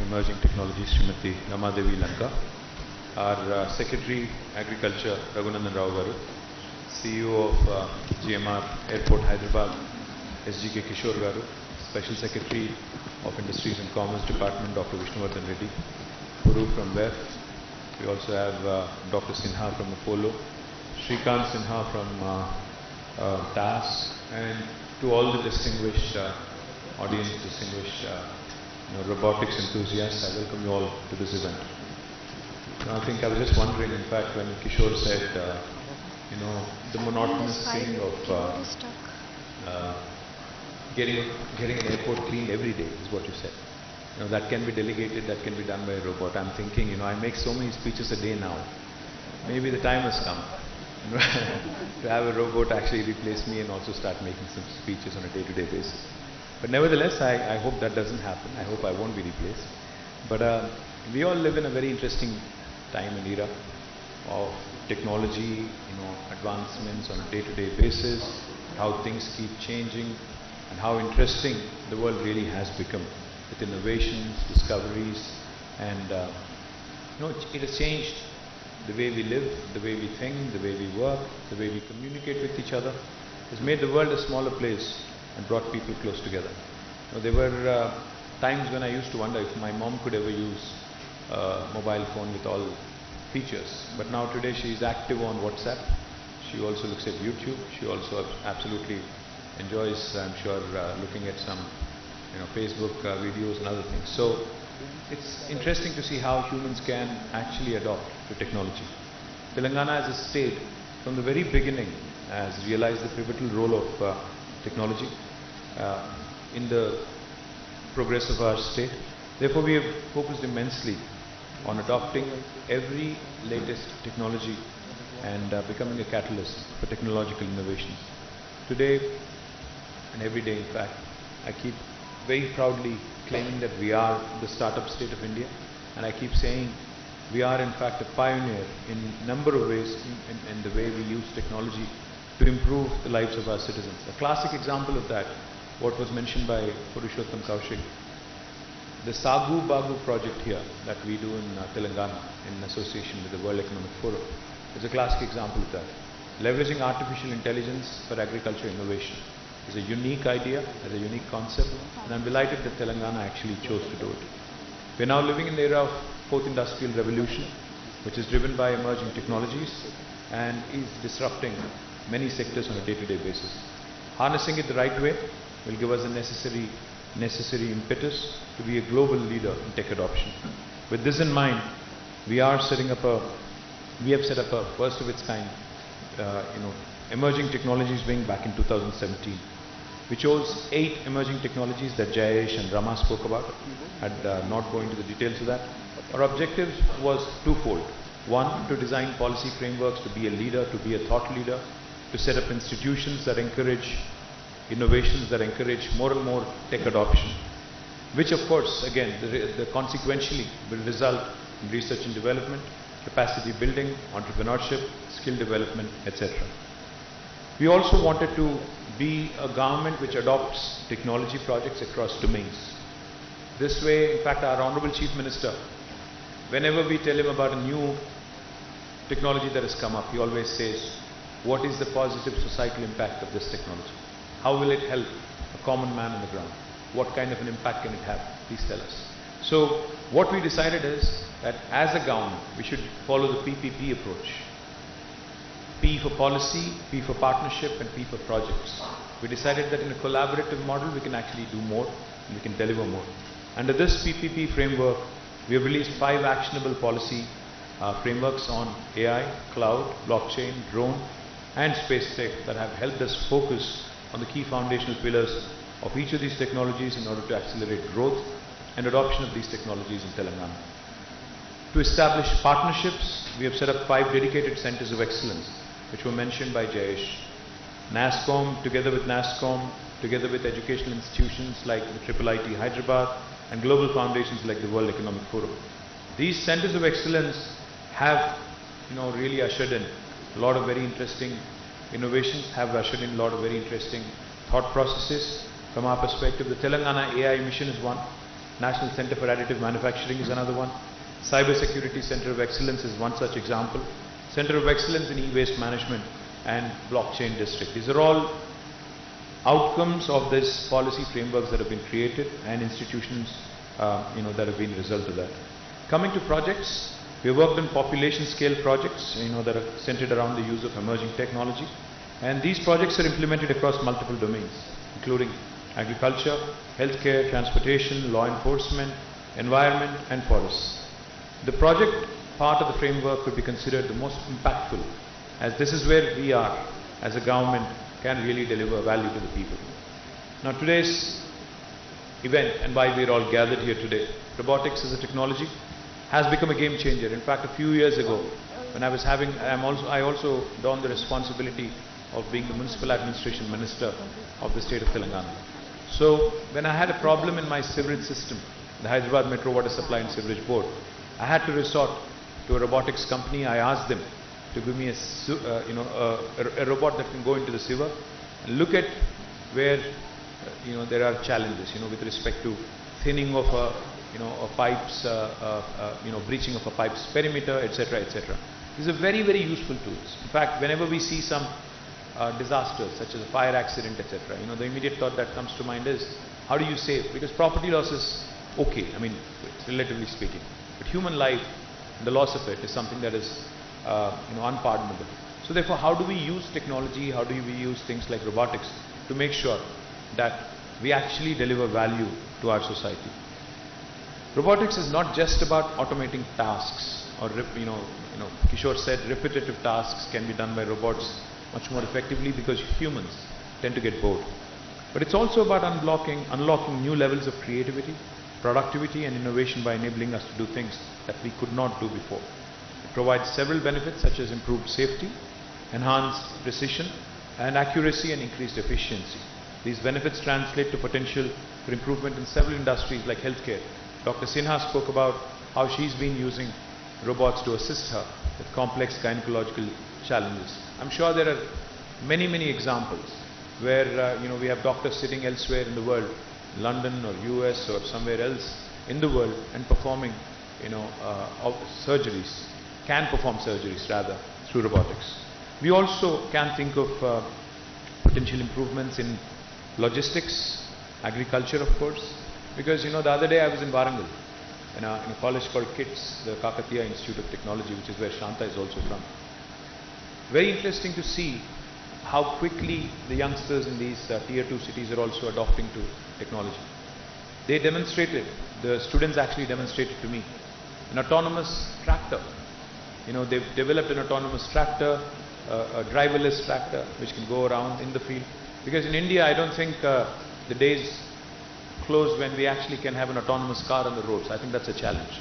Emerging Technologies, Srimati Ramadevi Lanka, our Secretary Agriculture, Raghunandan Rao Garu, CEO of GMR Airport Hyderabad, SGK Kishore Garu, Special Secretary of Industries and Commerce Department, Dr. Vishnuvardhan Reddy, Puru from WEF. We also have Dr. Sinha from Apollo, Shrikant Sinha from TAS, and to all the distinguished audience, distinguished robotics enthusiasts, I welcome you all to this event. Now, I think I was just wondering, in fact, when Kishore said, the monotonous thing of getting an airport cleaned every day is what you said. That can be delegated, that can be done by a robot. I'm thinking, I make so many speeches a day now. Maybe the time has come to have a robot actually replace me and also start making some speeches on a day-to-day basis. But nevertheless, I hope that doesn't happen. I hope I won't be replaced. But we all live in a very interesting time and era of technology, advancements on a day-to-day basis, how things keep changing, and how interesting the world really has become with innovations, discoveries, and it has changed the way we live, the way we think, the way we work, the way we communicate with each other. It has made the world a smaller place and brought people close together. There were times when I used to wonder if my mom could ever use a mobile phone with all features. But now today she is active on WhatsApp. She also looks at YouTube. She also absolutely enjoys, I'm sure, looking at some Facebook videos and other things. So it's interesting to see how humans can actually adopt to technology. Telangana as a state, from the very beginning, has realized the pivotal role of technology in the progress of our state. Therefore, we have focused immensely on adopting every latest technology and becoming a catalyst for technological innovations. Today, and every day in fact, I keep very proudly claiming that we are the startup state of India, and I keep saying we are in fact a pioneer in a number of ways in the way we use technology to improve the lives of our citizens. A classic example of that, what was mentioned by Purushottam Kaushik, the Sagu Bagu project here that we do in Telangana in association with the World Economic Forum is a classic example of that. Leveraging artificial intelligence for agriculture innovation is a unique idea, is a unique concept, and I'm delighted that Telangana actually chose to do it. We're now living in the era of fourth industrial revolution, which is driven by emerging technologies and is disrupting many sectors on a day-to-day basis. Harnessing it the right way will give us the necessary impetus to be a global leader in tech adoption. With this in mind, we have set up a first of its kind, emerging technologies wing back in 2017. We chose 8 emerging technologies that Jayesh and Rama spoke about. I'd not go into the details of that. Our objective was twofold. One, to design policy frameworks to be a leader, to be a thought leader, to set up institutions that encourage innovations, that encourage more and more tech adoption, which of course, again, the consequentially will result in research and development, capacity building, entrepreneurship, skill development, etc. We also wanted to be a government which adopts technology projects across domains. This way, in fact, our Honorable Chief Minister, whenever we tell him about a new technology that has come up, he always says, what is the positive societal impact of this technology? How will it help a common man on the ground? What kind of an impact can it have? Please tell us. So what we decided is that as a government, we should follow the PPP approach. P for policy, P for partnership, and P for projects. We decided that in a collaborative model, we can actually do more and we can deliver more. Under this PPP framework, we have released 5 actionable policy frameworks on AI, cloud, blockchain, drone, and space tech that have helped us focus on the key foundational pillars of each of these technologies in order to accelerate growth and adoption of these technologies in Telangana. To establish partnerships, we have set up 5 dedicated centers of excellence, which were mentioned by Jayesh. NASSCOM, together with NASSCOM, together with educational institutions like the IIIT Hyderabad and global foundations like the World Economic Forum. These centers of excellence have, really ushered in a lot of very interesting innovations, have ushered in a lot of very interesting thought processes. From our perspective, the Telangana AI mission is one. National Center for Additive Manufacturing is another one. Cyber Security Center of Excellence is one such example. Center of Excellence in E-Waste Management and Blockchain District. These are all outcomes of this policy frameworks that have been created and institutions that have been a result of that. Coming to projects, we have worked on population scale projects that are centered around the use of emerging technology, and these projects are implemented across multiple domains, including agriculture, healthcare, transportation, law enforcement, environment and forests. The project part of the framework could be considered the most impactful, as this is where we are as a government can really deliver value to the people. Now today's event and why we are all gathered here today, robotics as a technology has become a game changer. In fact, a few years ago, when I also donned the responsibility of being the Municipal Administration Minister of the state of Telangana. So when I had a problem in my sewerage system, the Hyderabad Metro Water Supply and Sewerage Board, I had to resort to a robotics company. I asked them to give me a robot that can go into the sewer and look at where there are challenges with respect to thinning of pipes, breaching of a pipe's perimeter, etc., etc. These are very, very useful tools. In fact, whenever we see some disasters such as a fire accident, etc., the immediate thought that comes to mind is how do you save? Because property loss is okay, relatively speaking, but human life, the loss of it is something that is unpardonable. So therefore, how do we use technology, how do we use things like robotics to make sure that we actually deliver value to our society? Robotics is not just about automating tasks, or Kishore said repetitive tasks can be done by robots much more effectively because humans tend to get bored. But it's also about unlocking new levels of creativity, productivity and innovation by enabling us to do things that we could not do before. It provides several benefits such as improved safety, enhanced precision and accuracy and increased efficiency. These benefits translate to potential for improvement in several industries like healthcare. Dr. Sinha spoke about how she's been using robots to assist her with complex gynecological challenges. I'm sure there are many, many examples where we have doctors sitting elsewhere in the world, London or US or somewhere else in the world, and performing surgeries, can perform surgeries rather through robotics. We also can think of potential improvements in logistics, agriculture of course, because the other day I was in Warangal in a college called KITS, the Kakatiya Institute of Technology, which is where Shanta is also from. Very interesting to see how quickly the youngsters in these tier 2 cities are also adopting to technology. They demonstrated, the students actually demonstrated to me, an autonomous tractor. They've developed an autonomous tractor, a driverless tractor which can go around in the field. Because in India, I don't think the days close when we actually can have an autonomous car on the roads. I think that's a challenge.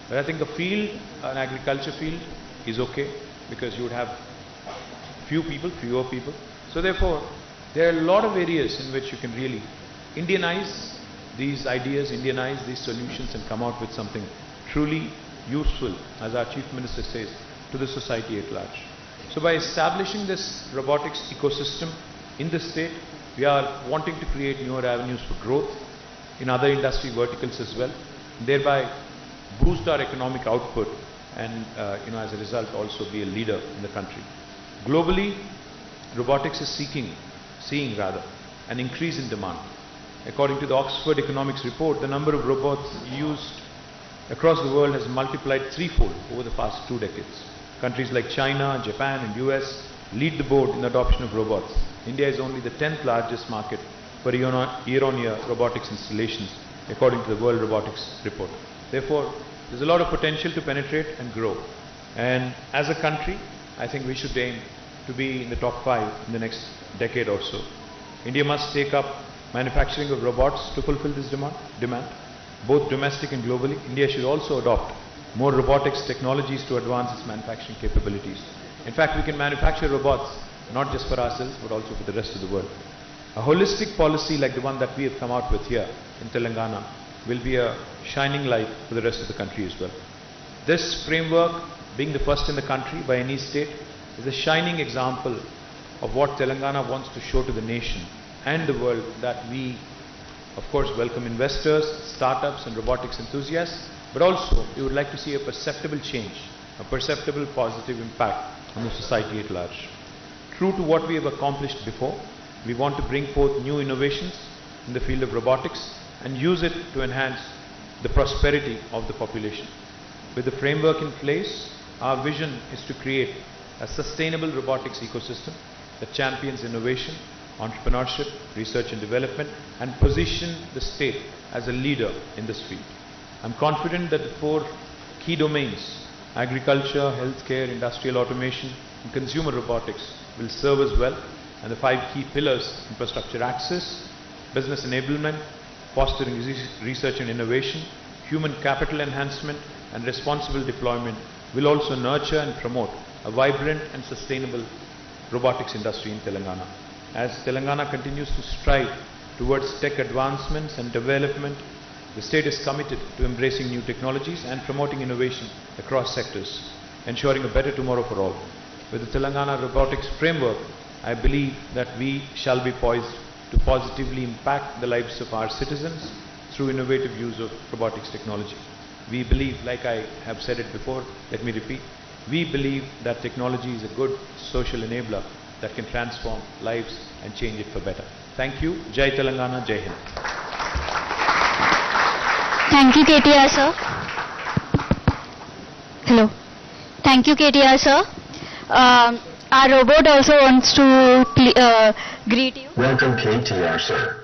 But I think a field, an agriculture field, is okay because you would have fewer people. So therefore, there are a lot of areas in which you can really Indianize these ideas, Indianize these solutions and come out with something truly useful, as our Chief Minister says, to the society at large. So by establishing this robotics ecosystem in the state, we are wanting to create newer avenues for growth in other industry verticals as well, thereby boost our economic output and as a result also be a leader in the country. Globally, robotics is seeing an increase in demand. According to the Oxford Economics report, the number of robots used across the world has multiplied threefold over the past 2 decades. Countries like China, Japan and US lead the board in the adoption of robots. India is only the 10th largest market for year-on-year robotics installations, according to the World Robotics Report. Therefore, there's a lot of potential to penetrate and grow. And as a country, I think we should aim to be in the top 5 in the next decade or so. India must take up manufacturing of robots to fulfill this demand, both domestic and globally. India should also adopt more robotics technologies to advance its manufacturing capabilities. In fact, we can manufacture robots not just for ourselves but also for the rest of the world. A holistic policy like the one that we have come out with here in Telangana will be a shining light for the rest of the country as well. This framework, being the first in the country by any state, is a shining example of what Telangana wants to show to the nation and the world, that we of course, welcome investors, startups and robotics enthusiasts, but also we would like to see a perceptible change, a perceptible positive impact on the society at large. True to what we have accomplished before, we want to bring forth new innovations in the field of robotics and use it to enhance the prosperity of the population. With the framework in place, our vision is to create a sustainable robotics ecosystem that champions innovation, entrepreneurship, research and development, and position the state as a leader in this field. I'm confident that the 4 key domains, agriculture, healthcare, industrial automation, and consumer robotics, will serve us well, and the 5 key pillars, infrastructure access, business enablement, fostering research and innovation, human capital enhancement, and responsible deployment, will also nurture and promote a vibrant and sustainable robotics industry in Telangana. As Telangana continues to strive towards tech advancements and development, the state is committed to embracing new technologies and promoting innovation across sectors, ensuring a better tomorrow for all. With the Telangana Robotics Framework, I believe that we shall be poised to positively impact the lives of our citizens through innovative use of robotics technology. We believe, like I have said it before, let me repeat, we believe that technology is a good social enabler that can transform lives and change it for better. Thank you. Jai Telangana, Jai Hind. Thank you, KTR sir. Hello. Thank you, KTR sir. Our robot also wants to greet you. Welcome, KTR sir.